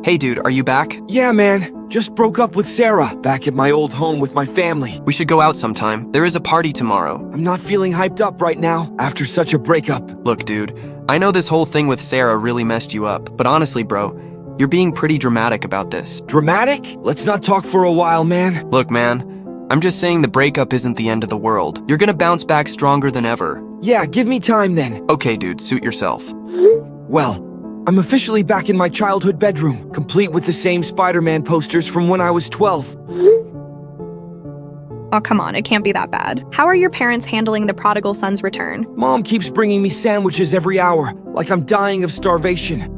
Hey dude, are you back? Yeah, man. Just broke up with Sarah, back at my old home with my family. We should go out sometime. There is a party tomorrow. I'm not feeling hyped up right now, after such a breakup. Look, dude, I know this whole thing with Sarah really messed you up, but honestly, bro, you're being pretty dramatic about this. Dramatic? Let's not talk for a while, man. Look, man, I'm just saying the breakup isn't the end of the world. You're gonna bounce back stronger than ever. Yeah, give me time then. Okay, dude, suit yourself. Well, I'm officially back in my childhood bedroom, complete with the same Spider-Man posters from when I was 12. Oh, come on, it can't be that bad. How are your parents handling the prodigal son's return? Mom keeps bringing me sandwiches every hour, like I'm dying of starvation.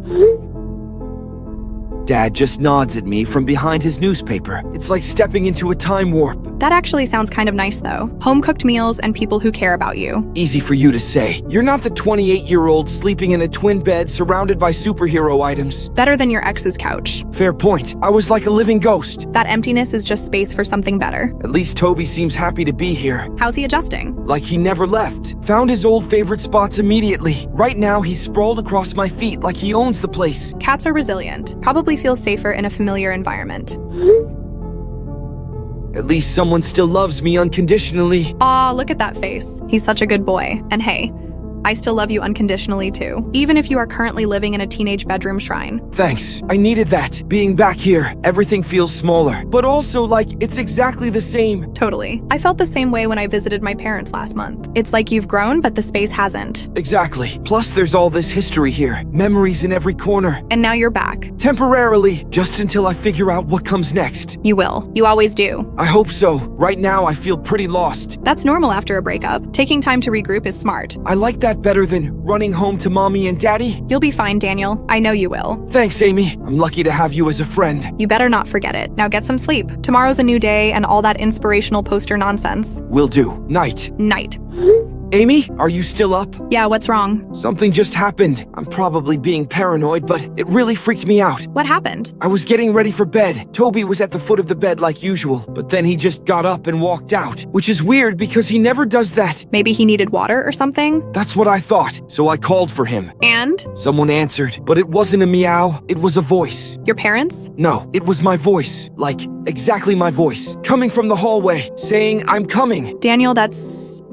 Dad just nods at me from behind his newspaper. It's like stepping into a time warp. That actually sounds kind of nice, though. Home-cooked meals and people who care about you. Easy for you to say. You're not the 28-year-old sleeping in a twin bed surrounded by superhero items. Better than your ex's couch. Fair point. I was like a living ghost. That emptiness is just space for something better. At least Toby seems happy to be here. How's he adjusting? Like he never left. Found his old favorite spots immediately. Right now, he's sprawled across my feet like he owns the place. Cats are resilient. Probably feels safer in a familiar environment. At least someone still loves me unconditionally. Aw, look at that face. He's such a good boy. And hey, I still love you unconditionally too, even if you are currently living in a teenage bedroom shrine. Thanks. I needed that. Being back here, everything feels smaller, but also like it's exactly the same. Totally. I felt the same way when I visited my parents last month. It's like you've grown, but the space hasn't. Exactly. Plus, there's all this history here, memories in every corner. And now you're back. Temporarily, just until I figure out what comes next. You will. You always do. I hope so. Right now, I feel pretty lost. That's normal after a breakup. Taking time to regroup is smart. I like that better than running home to mommy and daddy. You'll be fine, Daniel. I know you will. Thanks, Amy. I'm lucky to have you as a friend. You better not forget it. Now get some sleep. Tomorrow's a new day and all that inspirational poster nonsense. Will do. Night. Night. Amy, are you still up? Yeah, what's wrong? Something just happened. I'm probably being paranoid, but it really freaked me out. What happened? I was getting ready for bed. Toby was at the foot of the bed like usual, but then he just got up and walked out, which is weird because he never does that. Maybe he needed water or something? That's what I thought, so I called for him. And? Someone answered, but it wasn't a meow, it was a voice. Your parents? No, it was my voice, like exactly my voice, coming from the hallway, saying, "I'm coming." Daniel, that's...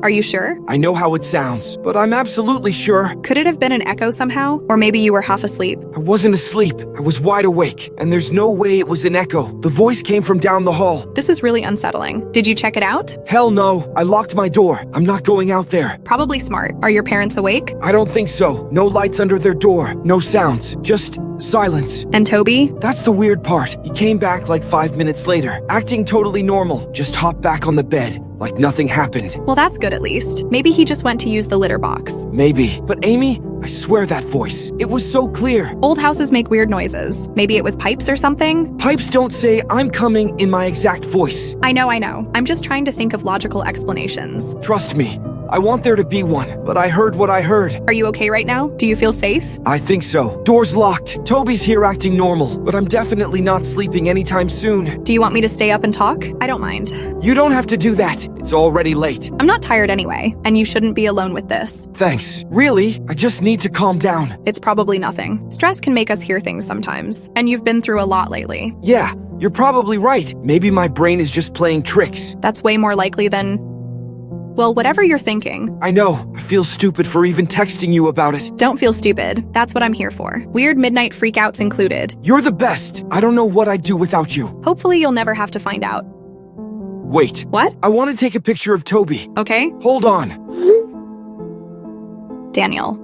Are you sure? I know how it sounds, but I'm absolutely sure. Could it have been an echo somehow? Or maybe you were half asleep? I wasn't asleep. I was wide awake, and there's no way it was an echo. The voice came from down the hall. This is really unsettling. Did you check it out? Hell no. I locked my door. I'm not going out there. Probably smart. Are your parents awake? I don't think so. No lights under their door. No sounds. Just silence. And Toby? That's the weird part. He came back like 5 minutes later, acting totally normal. Just hopped back on the bed, like nothing happened. Well, that's good at least. Maybe he just went to use the litter box. Maybe. But Amy, I swear that voice. It was so clear. Old houses make weird noises. Maybe it was pipes or something? Pipes don't say "I'm coming" in my exact voice. I know. I'm just trying to think of logical explanations. Trust me. I want there to be one, but I heard what I heard. Are you okay right now? Do you feel safe? I think so. Door's locked. Toby's here acting normal, but I'm definitely not sleeping anytime soon. Do you want me to stay up and talk? I don't mind. You don't have to do that. It's already late. I'm not tired anyway, and you shouldn't be alone with this. Thanks. Really? I just need to calm down. It's probably nothing. Stress can make us hear things sometimes, and you've been through a lot lately. Yeah, you're probably right. Maybe my brain is just playing tricks. That's way more likely than... Well, whatever you're thinking. I know. I feel stupid for even texting you about it. Don't feel stupid. That's what I'm here for. Weird midnight freakouts included. You're the best. I don't know what I'd do without you. Hopefully you'll never have to find out. Wait. What? I want to take a picture of Toby. Okay. Hold on. Daniel.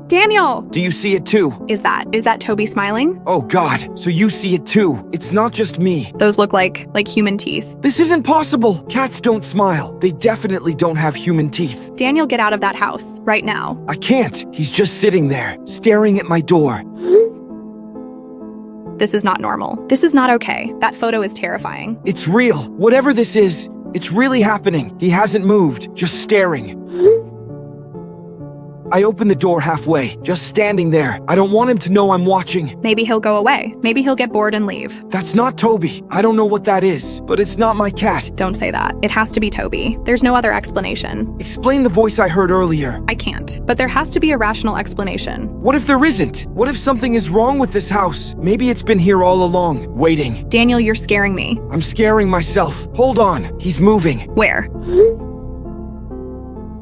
Daniel! Do you see it too? Is that Toby smiling? Oh God, so you see it too. It's not just me. Those look like human teeth. This isn't possible. Cats don't smile. They definitely don't have human teeth. Daniel, get out of that house, right now. I can't. He's just sitting there, staring at my door. This is not normal. This is not okay. That photo is terrifying. It's real. Whatever this is, it's really happening. He hasn't moved, just staring. I open the door halfway, just standing there. I don't want him to know I'm watching. Maybe he'll go away. Maybe he'll get bored and leave. That's not Toby. I don't know what that is, but it's not my cat. Don't say that. It has to be Toby. There's no other explanation. Explain the voice I heard earlier. I can't. But there has to be a rational explanation. What if there isn't? What if something is wrong with this house? Maybe it's been here all along, waiting. Daniel, you're scaring me. I'm scaring myself. Hold on. He's moving. Where?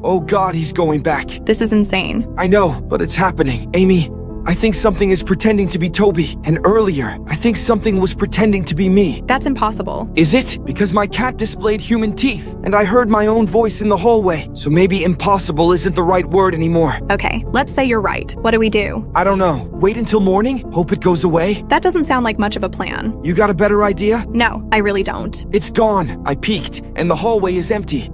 Oh God, he's going back. This is insane. I know, but it's happening. Amy, I think something is pretending to be Toby. And earlier, I think something was pretending to be me. That's impossible. Is it? Because my cat displayed human teeth, and I heard my own voice in the hallway. So maybe impossible isn't the right word anymore. Okay, let's say you're right. What do we do? I don't know. Wait until morning? Hope it goes away? That doesn't sound like much of a plan. You got a better idea? No, I really don't. It's gone. I peeked, and the hallway is empty.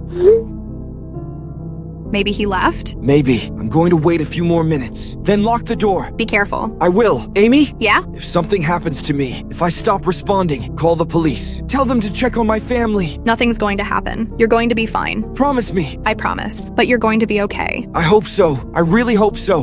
Maybe he left? Maybe. I'm going to wait a few more minutes. Then lock the door. Be careful. I will. Amy? Yeah? If something happens to me, if I stop responding, call the police. Tell them to check on my family. Nothing's going to happen. You're going to be fine. Promise me. I promise. But you're going to be okay. I hope so. I really hope so.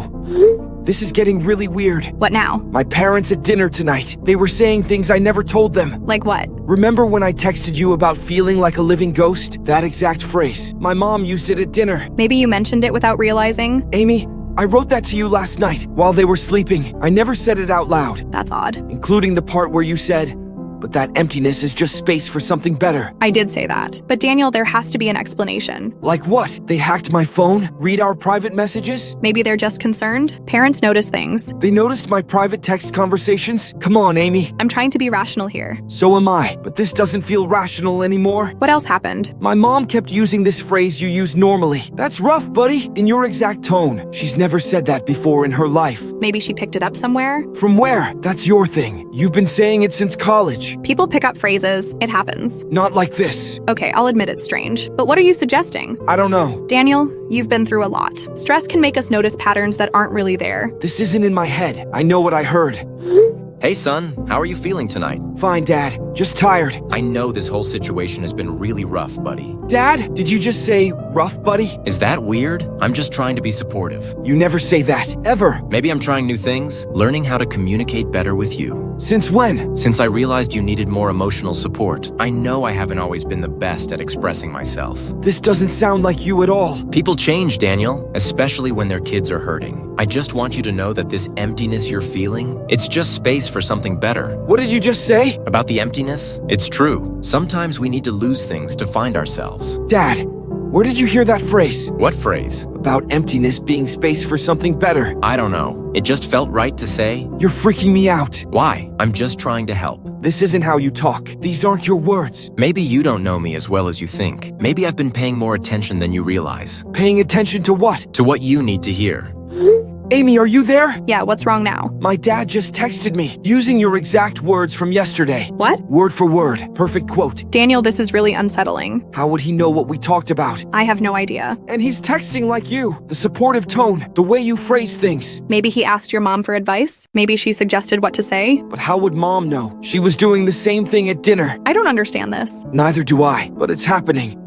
This is getting really weird. What now? My parents at dinner tonight. They were saying things I never told them. Like what? Remember when I texted you about feeling like a living ghost? That exact phrase. My mom used it at dinner. Maybe you mentioned it without realizing? Amy, I wrote that to you last night while they were sleeping. I never said it out loud. That's odd. Including the part where you said, but that emptiness is just space for something better. I did say that. But Daniel, there has to be an explanation. Like what? They hacked my phone? Read our private messages? Maybe they're just concerned? Parents notice things. They noticed my private text conversations? Come on, Amy. I'm trying to be rational here. So am I, but this doesn't feel rational anymore. What else happened? My mom kept using this phrase you use normally. That's rough, buddy, in your exact tone. She's never said that before in her life. Maybe she picked it up somewhere? From where? That's your thing. You've been saying it since college. People pick up phrases. It happens. Not like this. Okay, I'll admit it's strange. But what are you suggesting? I don't know. Daniel, you've been through a lot. Stress can make us notice patterns that aren't really there. This isn't in my head. I know what I heard. Hey son, how are you feeling tonight? Fine, Dad. Just tired. I know this whole situation has been really rough, buddy. Dad, did you just say rough, buddy? Is that weird? I'm just trying to be supportive. You never say that, ever. Maybe I'm trying new things, learning how to communicate better with you. Since when? Since I realized you needed more emotional support, I know I haven't always been the best at expressing myself. This doesn't sound like you at all. People change, Daniel, especially when their kids are hurting. I just want you to know that this emptiness you're feeling, it's just space for something better. What did you just say? About the emptiness? It's true. Sometimes we need to lose things to find ourselves. Dad, where did you hear that phrase? What phrase? About emptiness being space for something better. I don't know. It just felt right to say. You're freaking me out. Why? I'm just trying to help. This isn't how you talk. These aren't your words. Maybe you don't know me as well as you think. Maybe I've been paying more attention than you realize. Paying attention to what? To what you need to hear. Amy, are you there? Yeah, what's wrong now? My dad just texted me, using your exact words from yesterday. What? Word for word. Perfect quote. Daniel, this is really unsettling. How would he know what we talked about? I have no idea. And he's texting like you. The supportive tone, the way you phrase things. Maybe he asked your mom for advice? Maybe she suggested what to say? But how would Mom know? She was doing the same thing at dinner. I don't understand this. Neither do I, but it's happening.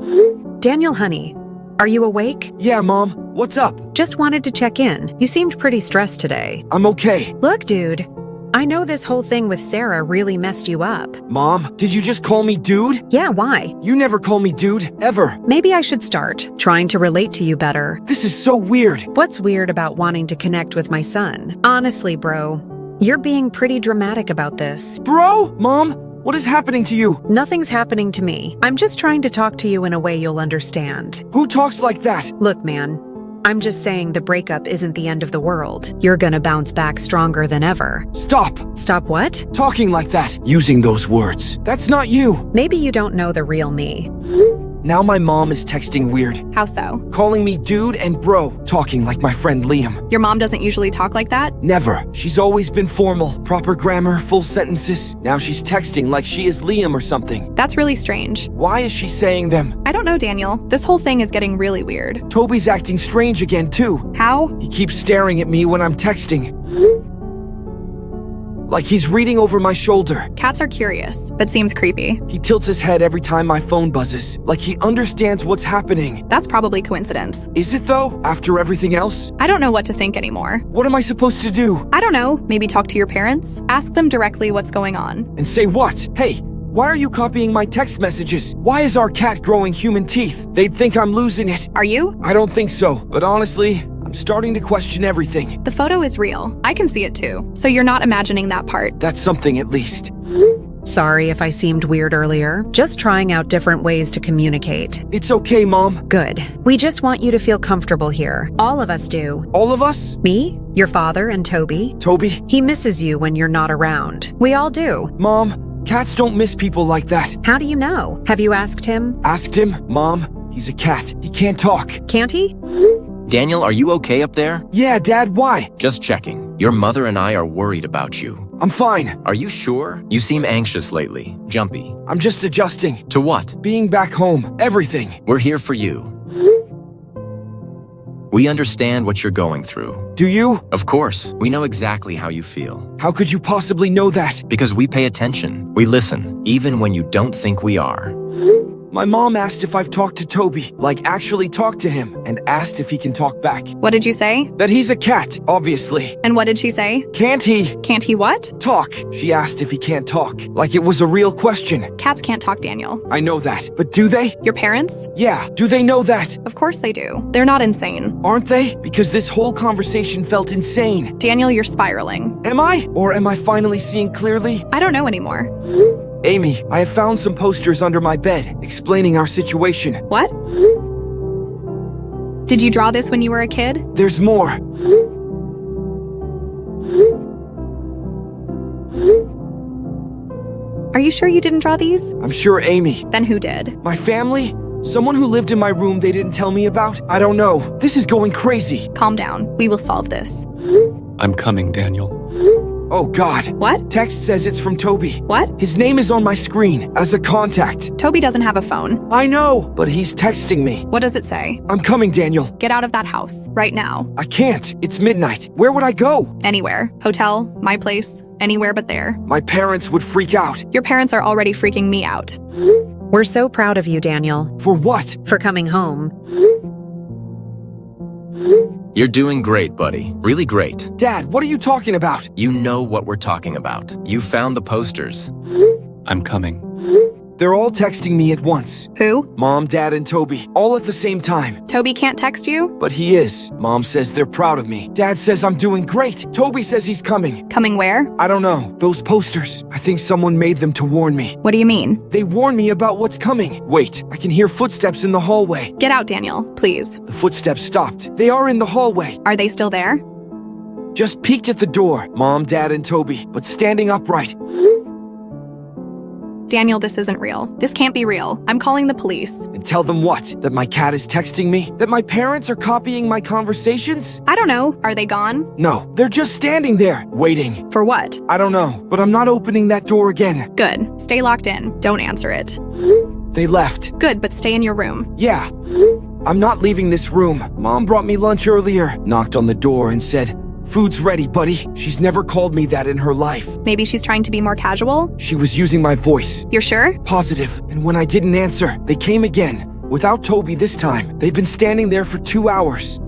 Daniel, honey, are you awake? Yeah, Mom. What's up? Just wanted to check in. You seemed pretty stressed today. I'm okay. Look, dude, I know this whole thing with Sarah really messed you up. Mom, did you just call me dude? Yeah, why? You never call me dude, ever. Maybe I should start trying to relate to you better. This is so weird. What's weird about wanting to connect with my son? Honestly, bro, you're being pretty dramatic about this. Bro? Mom, what is happening to you? Nothing's happening to me. I'm just trying to talk to you in a way you'll understand. Who talks like that? Look, man, I'm just saying the breakup isn't the end of the world. You're gonna bounce back stronger than ever. Stop. Stop what? Talking like that. Using those words. That's not you. Maybe you don't know the real me. Now my mom is texting weird. How so? Calling me dude and bro. Talking like my friend Liam. Your mom doesn't usually talk like that? Never. She's always been formal. Proper grammar, full sentences. Now she's texting like she is Liam or something. That's really strange. Why is she saying them? I don't know, Daniel. This whole thing is getting really weird. Toby's acting strange again too. How? He keeps staring at me when I'm texting. like he's reading over my shoulder. Cats are curious, but seems creepy. He tilts his head every time my phone buzzes, like he understands what's happening. That's probably coincidence. Is it though, after everything else? I don't know what to think anymore. What am I supposed to do? I don't know, maybe talk to your parents? Ask them directly what's going on. And say what? Hey, why are you copying my text messages? Why is our cat growing human teeth? They'd think I'm losing it. Are you? I don't think so, but honestly, I'm starting to question everything. The photo is real. I can see it too. So you're not imagining that part. That's something at least. Sorry if I seemed weird earlier. Just trying out different ways to communicate. It's okay, Mom. Good. We just want you to feel comfortable here. All of us do. All of us? Me, your father, and Toby. Toby? He misses you when you're not around. We all do. Mom, cats don't miss people like that. How do you know? Have you asked him? Asked him? Mom, he's a cat. He can't talk. Can't he? Daniel, are you okay up there? Yeah, Dad, why? Just checking. Your mother and I are worried about you. I'm fine. Are you sure? You seem anxious lately. Jumpy. I'm just adjusting. To what? Being back home. Everything. We're here for you. We understand what you're going through. Do you? Of course, we know exactly how you feel. How could you possibly know that? Because we pay attention. We listen, even when you don't think we are. My mom asked if I've talked to Toby, like actually talked to him, and asked if he can talk back. What did you say? That he's a cat, obviously. And what did she say? Can't he? Can't he what? Talk. She asked if he can't talk, like it was a real question. Cats can't talk, Daniel. I know that, but do they? Your parents? Yeah, do they know that? Of course they do. They're not insane. Aren't they? Because this whole conversation felt insane. Daniel, you're spiraling. Am I? Or am I finally seeing clearly? I don't know anymore. Amy, I have found some posters under my bed explaining our situation. What? Did you draw this when you were a kid? There's more. Are you sure you didn't draw these? I'm sure Amy. Then who did? My family? Someone who lived in my room they didn't tell me about? I don't know. This is going crazy. Calm down. We will solve this. I'm coming, Daniel. Oh God. What? Text says it's from Toby. What? His name is on my screen as a contact. Toby doesn't have a phone. I know, but he's texting me. What does it say? I'm coming, Daniel. Get out of that house. Right now. I can't. It's midnight. Where would I go? Anywhere. Hotel. My place. Anywhere but there. My parents would freak out. Your parents are already freaking me out. We're so proud of you, Daniel, For what? for coming home. You're doing great, buddy. Really great. Dad, what are you talking about? You know what we're talking about. You found the posters. I'm coming. They're all texting me at once. Who? Mom, Dad, and Toby, all at the same time. Toby can't text you? But he is. Mom says they're proud of me. Dad says I'm doing great. Toby says he's coming. Coming where? I don't know. Those posters. I think someone made them to warn me. What do you mean? They warn me about what's coming. Wait, I can hear footsteps in the hallway. Get out, Daniel. Please. The footsteps stopped. They are in the hallway. Are they still there? Just peeked at the door. Mom, Dad, and Toby, but standing upright. Daniel, this isn't real. This can't be real. I'm calling the police. And tell them what? That my cat is texting me? That my parents are copying my conversations? I don't know. Are they gone? No, they're just standing there, waiting. For what? I don't know, but I'm not opening that door again. Good. Stay locked in. Don't answer it. They left. Good, but stay in your room. Yeah. I'm not leaving this room. Mom brought me lunch earlier, knocked on the door and said, "Food's ready, buddy." She's never called me that in her life. Maybe she's trying to be more casual? She was using my voice. You're sure? Positive. And when I didn't answer, they came again. Without Toby this time. They've been standing there for 2 hours.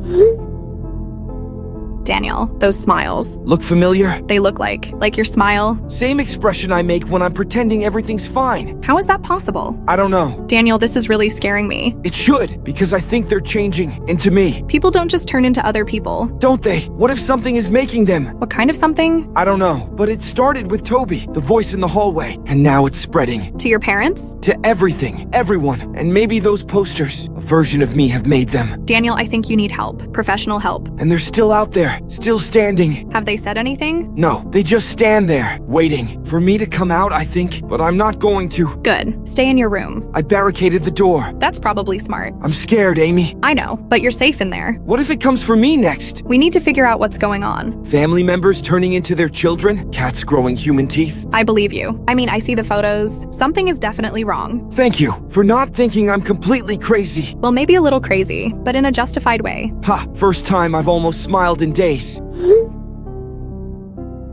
Daniel, those smiles. Look familiar? They look like your smile. Same expression I make when I'm pretending everything's fine. How is that possible? I don't know. Daniel, this is really scaring me. It should, because I think they're changing into me. People don't just turn into other people. Don't they? What if something is making them? What kind of something? I don't know, but it started with Toby, the voice in the hallway, and now it's spreading. To your parents? To everything, everyone, and maybe those posters. A version of me have made them. Daniel, I think you need help. Professional help. And they're still out there, still standing. Have they said anything? No, they just stand there, waiting. For me to come out, I think, but I'm not going to. Good. Stay in your room. I barricaded the door. That's probably smart. I'm scared, Amy. I know, but you're safe in there. What if it comes for me next? We need to figure out what's going on. Family members turning into their children? Cats growing human teeth? I believe you. I mean, I see the photos. Something is definitely wrong. Thank you for not thinking I'm completely crazy. Well, maybe a little crazy, but in a justified way. Ha, first time I've almost smiled in days.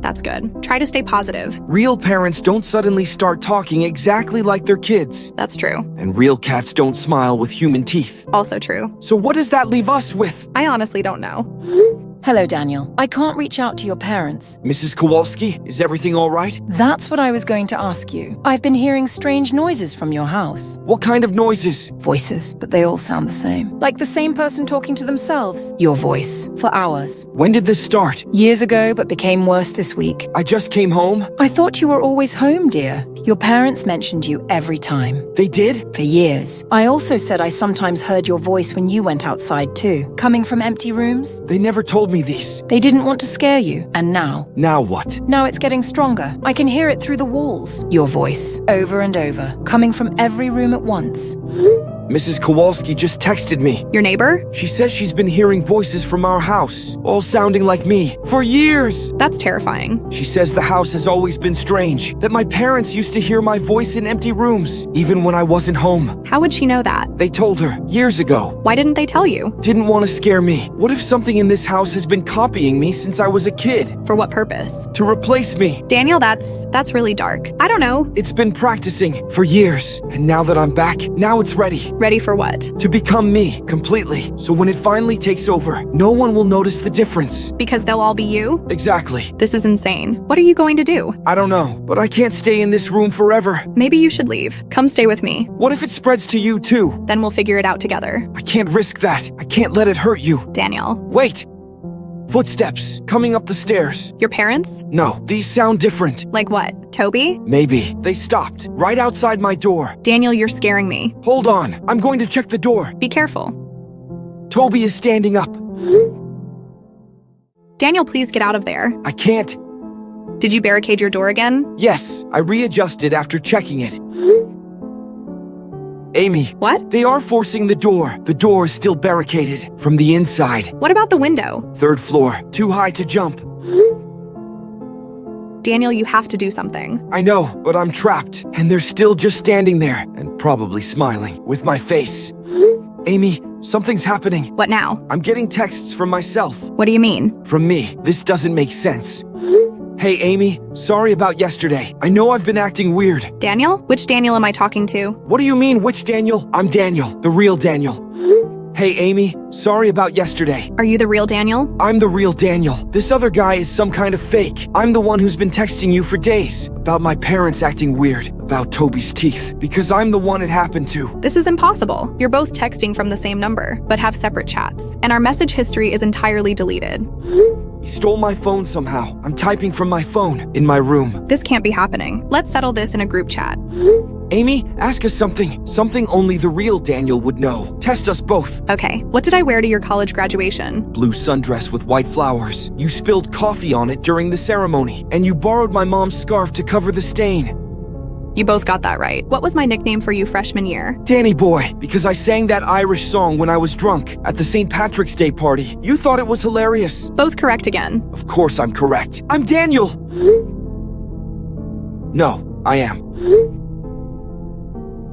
That's good. Try to stay positive. Real parents don't suddenly start talking exactly like their kids. That's true. And real cats don't smile with human teeth. Also true. So what does that leave us with? I honestly don't know. Hello, Daniel. I can't reach out to your parents. Mrs. Kowalski, is everything all right? That's what I was going to ask you. I've been hearing strange noises from your house. What kind of noises? Voices, but they all sound the same. Like the same person talking to themselves. Your voice, for hours. When did this start? Years ago, but became worse this week. I just came home. I thought you were always home, dear. Your parents mentioned you every time. They did? For years. I also said I sometimes heard your voice when you went outside too. Coming from empty rooms. They never told me these. They didn't want to scare you, and now? Now what? Now it's getting stronger. I can hear it through the walls. Your voice, over and over, coming from every room at once. Mrs. Kowalski just texted me. Your neighbor? She says she's been hearing voices from our house, all sounding like me, for years. That's terrifying. She says the house has always been strange, that my parents used to hear my voice in empty rooms, even when I wasn't home. How would she know that? They told her, years ago. Why didn't they tell you? Didn't want to scare me. What if something in this house has been copying me since I was a kid? For what purpose? To replace me. Daniel, that's really dark. I don't know. It's been practicing for years, and now that I'm back, now it's ready. Ready for what? To become me, completely. So when it finally takes over, no one will notice the difference. Because they'll all be you? Exactly. This is insane. What are you going to do? I don't know, but I can't stay in this room forever. Maybe you should leave. Come stay with me. What if it spreads to you too? Then we'll figure it out together. I can't risk that. I can't let it hurt you. Daniel. Wait! Footsteps, coming up the stairs. Your parents? No, these sound different. Like what? Toby? Maybe. They stopped, right outside my door. Daniel, you're scaring me. Hold on, I'm going to check the door. Be careful. Toby is standing up. Daniel, please get out of there. I can't. Did you barricade your door again? Yes, I readjusted after checking it. Amy. What? They are forcing the door. The door is still barricaded from the inside. What about the window? 3rd floor, too high to jump. Daniel, you have to do something. I know, but I'm trapped, and they're still just standing there, and probably smiling, with my face. Amy, something's happening. What now? I'm getting texts from myself. What do you mean? From me. This doesn't make sense. Hey, Amy, sorry about yesterday. I know I've been acting weird. Daniel? Which Daniel am I talking to? What do you mean, which Daniel? I'm Daniel, the real Daniel. Hey, Amy, sorry about yesterday. Are you the real Daniel? I'm the real Daniel. This other guy is some kind of fake. I'm the one who's been texting you for days about my parents acting weird, about Toby's teeth, because I'm the one it happened to. This is impossible. You're both texting from the same number, but have separate chats, and our message history is entirely deleted. He stole my phone somehow. I'm typing from my phone in my room. This can't be happening. Let's settle this in a group chat. Amy, ask us something. Something only the real Daniel would know. Test us both. Okay, what did I wear to your college graduation? Blue sundress with white flowers. You spilled coffee on it during the ceremony, and you borrowed my mom's scarf to cover the stain. You both got that right. What was my nickname for you freshman year? Danny Boy, because I sang that Irish song when I was drunk at the St. Patrick's Day party. You thought it was hilarious. Both correct again. Of course I'm correct. I'm Daniel! No, I am.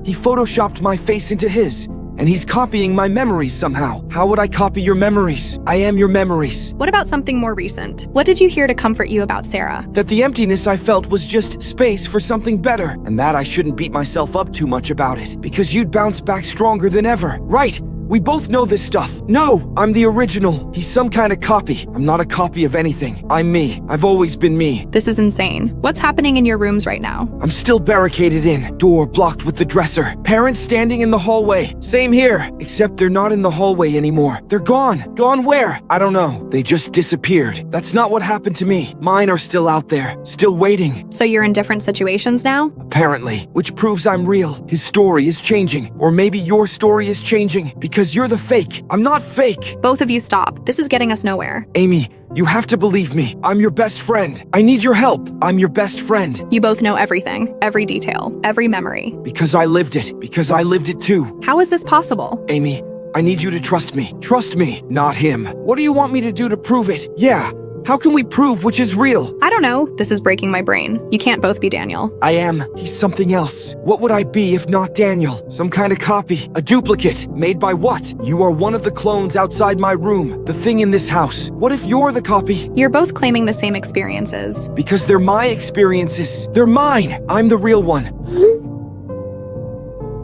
He photoshopped my face into his, and he's copying my memories somehow. How would I copy your memories? I am your memories. What about something more recent? What did you hear to comfort you about Sarah? That the emptiness I felt was just space for something better, and that I shouldn't beat myself up too much about it, because you'd bounce back stronger than ever. Right? We both know this stuff. No, I'm the original. He's some kind of copy. I'm not a copy of anything. I'm me. I've always been me. This is insane. What's happening in your rooms right now? I'm still barricaded in. Door blocked with the dresser. Parents standing in the hallway. Same here. Except they're not in the hallway anymore. They're gone. Gone where? I don't know. They just disappeared. That's not what happened to me. Mine are still out there. Still waiting. So you're in different situations now? Apparently. Which proves I'm real. His story is changing. Or maybe your story is changing. Because you're the fake. I'm not fake. Both of you stop. This is getting us nowhere. Amy, you have to believe me. I'm your best friend. I need your help. I'm your best friend. You both know everything, every detail, every memory. Because I lived it. Because I lived it too. How is this possible? Amy, I need you to trust me. Trust me, not him. What do you want me to do to prove it? Yeah, How can we prove which is real? I don't know. This is breaking my brain. You can't both be Daniel. I am. He's something else. What would I be if not Daniel? Some kind of copy. A duplicate. Made by what? You are one of the clones outside my room. The thing in this house. What if you're the copy? You're both claiming the same experiences. Because they're my experiences. They're mine. I'm the real one.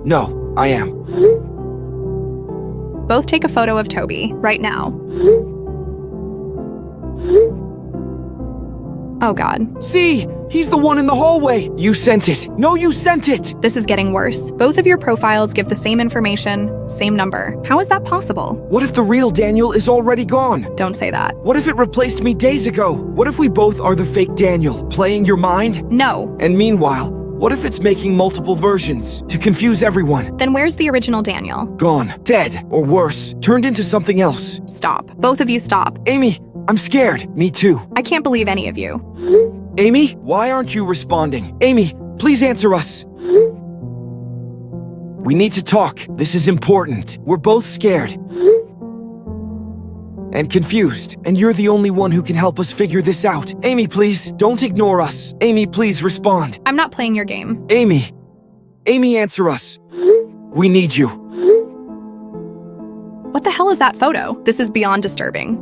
No, I am. Both take a photo of Toby, right now. Oh god. See? He's the one in the hallway. You sent it. No, you sent it. This is getting worse. Both of your profiles give the same information, same number. How is that possible? What if the real Daniel is already gone? Don't say that. What if it replaced me days ago? What if we both are the fake Daniel, playing your mind? No. And meanwhile, what if it's making multiple versions to confuse everyone? Then where's the original Daniel? Gone, dead, or worse, turned into something else. Stop. Both of you stop. Amy, I'm scared. Me too. I can't believe any of you. Amy, why aren't you responding? Amy, please answer us. We need to talk. This is important. We're both scared. And confused. And you're the only one who can help us figure this out. Amy, please, don't ignore us. Amy, please respond. I'm not playing your game. Amy. Amy, answer us. We need you. What the hell is that photo? This is beyond disturbing.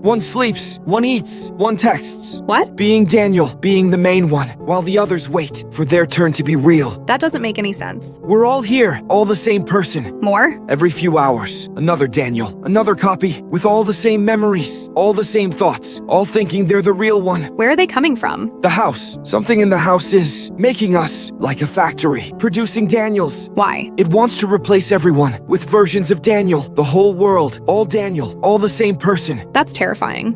One sleeps, one eats, one texts. What? Being Daniel, being the main one, while the others wait for their turn to be real. That doesn't make any sense. We're all here, all the same person. More? Every few hours, another Daniel, another copy, with all the same memories, all the same thoughts, all thinking they're the real one. Where are they coming from? The house. Something in the house is making us like a factory, producing Daniels. Why? It wants to replace everyone with versions of Daniel, the whole world, all Daniel, all the same person. That's terrifying.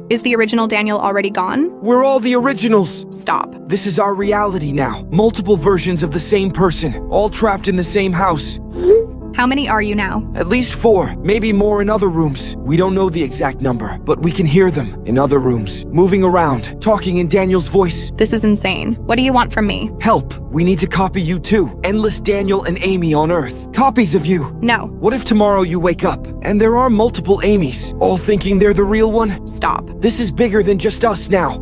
Is the original Daniel already gone? We're all the originals. Stop. This is our reality now. Multiple versions of the same person, all trapped in the same house. How many are you now? At least 4, maybe more in other rooms. We don't know the exact number, but we can hear them in other rooms, moving around, talking in Daniel's voice. This is insane. What do you want from me? Help. We need to copy you too. Endless Daniel and Amy on Earth. Copies of you. No. What if tomorrow you wake up and there are multiple Amys, all thinking they're the real one? Stop. This is bigger than just us now.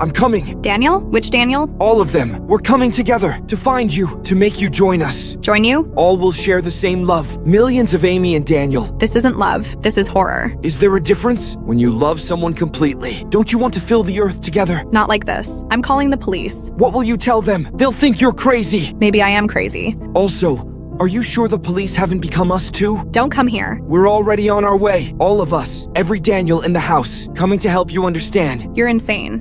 I'm coming. Daniel? Which Daniel? All of them. We're coming together to find you, to make you join us. Join you? All will share the same love. Millions of Amy and Daniel. This isn't love. This is horror. Is there a difference? When you love someone completely, don't you want to fill the earth together? Not like this. I'm calling the police. What will you tell them? They'll think you're crazy. Maybe I am crazy. Also, are you sure the police haven't become us too? Don't come here. We're already on our way. All of us. Every Daniel in the house. Coming to help you understand. You're insane.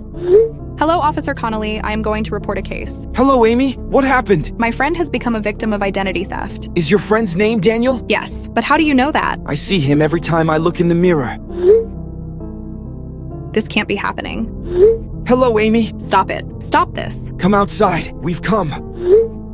Hello, Officer Connolly. I am going to report a case. Hello, Amy. What happened? My friend has become a victim of identity theft. Is your friend's name Daniel? Yes, but how do you know that? I see him every time I look in the mirror. This can't be happening. Hello, Amy. Stop it. Stop this. Come outside. We've come.